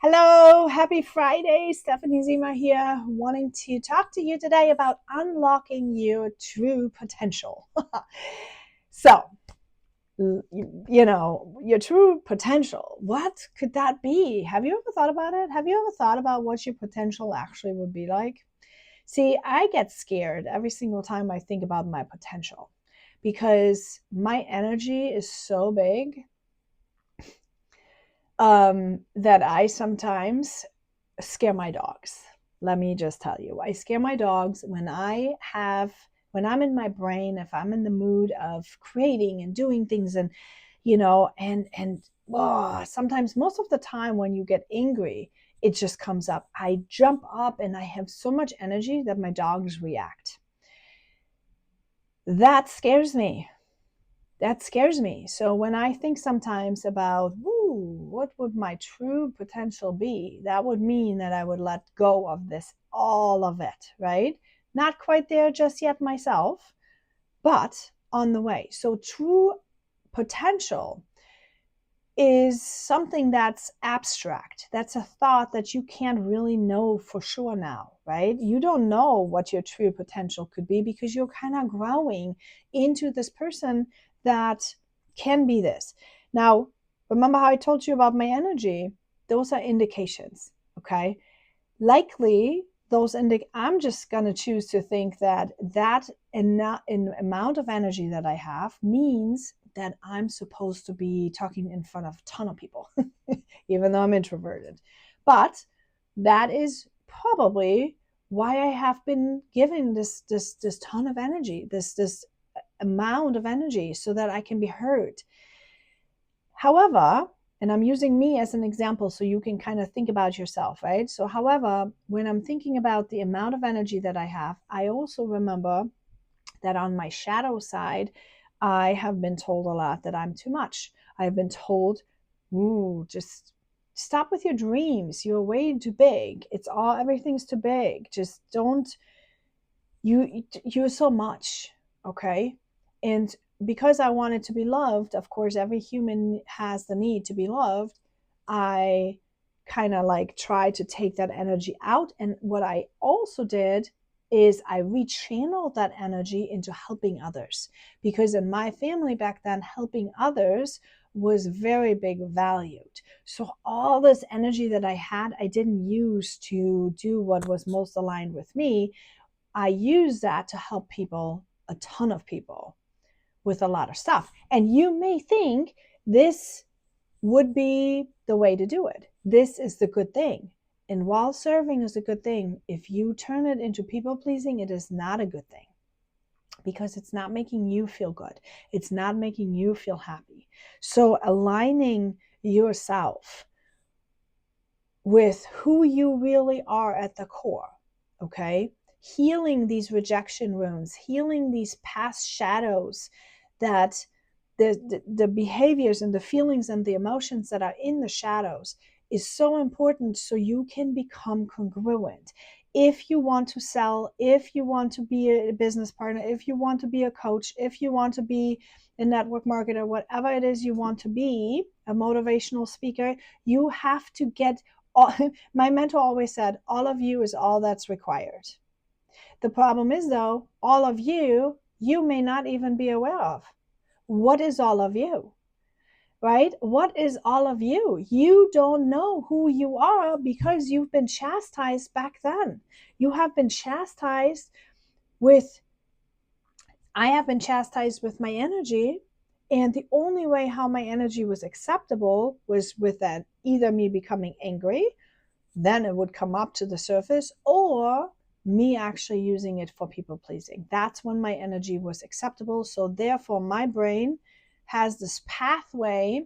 Hello, happy Friday. Stephanie Zima here, wanting to talk to you today about unlocking your true potential. So, your true potential, what could that be? Have you ever thought about it? Have you ever thought about what your potential actually would be like? See, I get scared every single time I think about my potential because my energy is so big that I sometimes scare my dogs. Let me just tell you, I scare my dogs when I'm in my brain, if I'm in the mood of creating and doing things and sometimes most of the time when you get angry, it just comes up. I jump up and I have so much energy that my dogs react. That scares me. So when I think sometimes about, what would my true potential be? That would mean that I would let go of this, all of it, right? Not quite there just yet myself, but on the way. So true potential is something that's abstract. That's a thought that you can't really know for sure now, right? You don't know what your true potential could be because you're kind of growing into this person that can be this. Now, remember how I told you about my energy? Those are indications, okay? Likely, I'm just going to choose to think that amount of energy that I have means that I'm supposed to be talking in front of a ton of people, even though I'm introverted. But that is probably why I have been given this ton of energy, this amount of energy, so that I can be heard. However, and I'm using me as an example so you can kind of think about yourself, right? So, however, when I'm thinking about the amount of energy that I have, I also remember that on my shadow side, I have been told a lot that I'm too much. I've been told, ooh, just stop with your dreams. You're way too big. Everything's too big. Just don't, you're so much, okay? And because I wanted to be loved, of course, every human has the need to be loved. I kind of like tried to take that energy out. And what I also did is I rechanneled that energy into helping others. Because in my family back then, helping others was very big valued. So all this energy that I had, I didn't use to do what was most aligned with me. I used that to help people, a ton of people, with a lot of stuff. And you may think this would be the way to do it. This is the good thing. And while serving is a good thing, if you turn it into people pleasing, it is not a good thing because it's not making you feel good. It's not making you feel happy. So aligning yourself with who you really are at the core, okay? Healing these rejection wounds, healing these past shadows that the behaviors and the feelings and the emotions that are in the shadows is so important so you can become congruent. If you want to sell, if you want to be a business partner, if you want to be a coach, if you want to be a network marketer, whatever it is you want to be, a motivational speaker, you have to get all, my mentor always said, all of you is all that's required. The problem is, though, all of you may not even be aware of. What is all of you? Right? What is all of you? You don't know who you are because you've been chastised back then. You have been chastised with, I have been chastised with my energy. And the only way how my energy was acceptable was with that either me becoming angry, then it would come up to the surface, or me actually using it for people pleasing. That's when my energy was acceptable. So therefore my brain has this pathway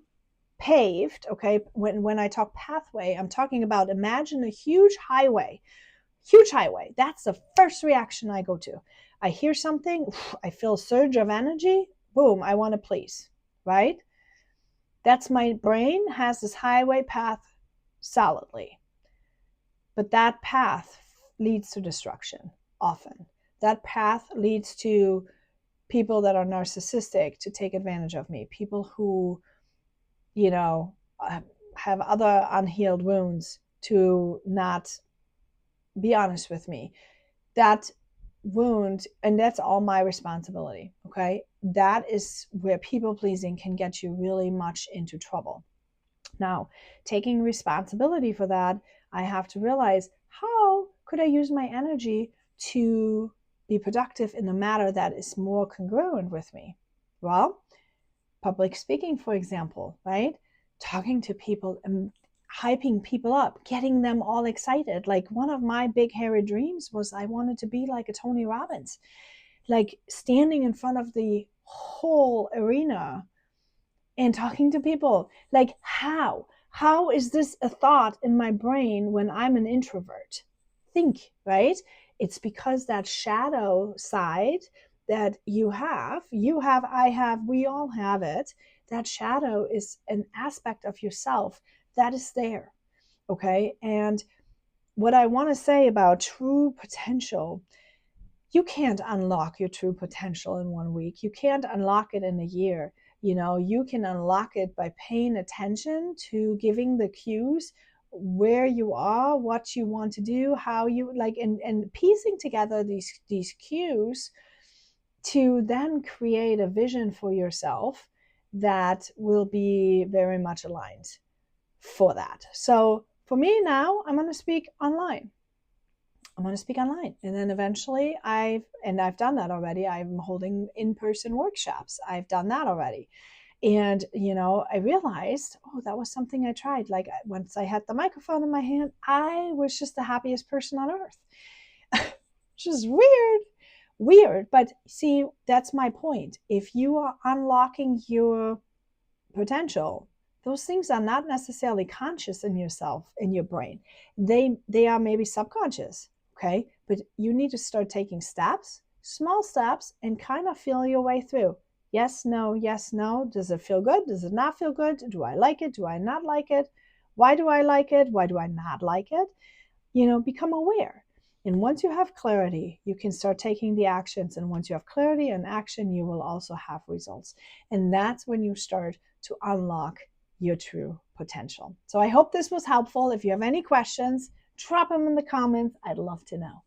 paved. Okay, when I talk pathway, I'm talking about, imagine a huge highway. That's the first reaction I go to. I hear something, I feel a surge of energy, boom, I want to please, right? That's my brain has this highway path solidly. But that path leads to destruction often. That path leads to people that are narcissistic to take advantage of me, people who, have other unhealed wounds to not be honest with me. That wound, and that's all my responsibility. Okay. That is where people pleasing can get you really much into trouble. Now, taking responsibility for that, I have to realize, how could I use my energy to be productive in a matter that is more congruent with me? Well, public speaking, for example, right? Talking to people and hyping people up, getting them all excited. Like, one of my big hairy dreams was I wanted to be like a Tony Robbins, like standing in front of the whole arena and talking to people. Like, how is this a thought in my brain when I'm an introvert? Think, right? It's because that shadow side that I have, we all have it. That shadow is an aspect of yourself that is there. Okay. And what I want to say about true potential, you can't unlock your true potential in 1 week. You can't unlock it in a year. You can unlock it by paying attention to giving the cues where you are, what you want to do, how you like, and piecing together these cues to then create a vision for yourself that will be very much aligned for that. So for me now, I'm going to speak online. And then eventually I've done that already. I'm holding in-person workshops. I've done that already. And, I realized, oh, that was something I tried. Like, once I had the microphone in my hand, I was just the happiest person on earth. Which is weird. But see, that's my point. If you are unlocking your potential, those things are not necessarily conscious in yourself, in your brain. They are maybe subconscious. Okay. But you need to start taking steps, small steps, and kind of feel your way through. Yes, no, yes, no. Does it feel good? Does it not feel good? Do I like it? Do I not like it? Why do I like it? Why do I not like it? Become aware. And once you have clarity, you can start taking the actions. And once you have clarity and action, you will also have results. And that's when you start to unlock your true potential. So I hope this was helpful. If you have any questions, drop them in the comments. I'd love to know.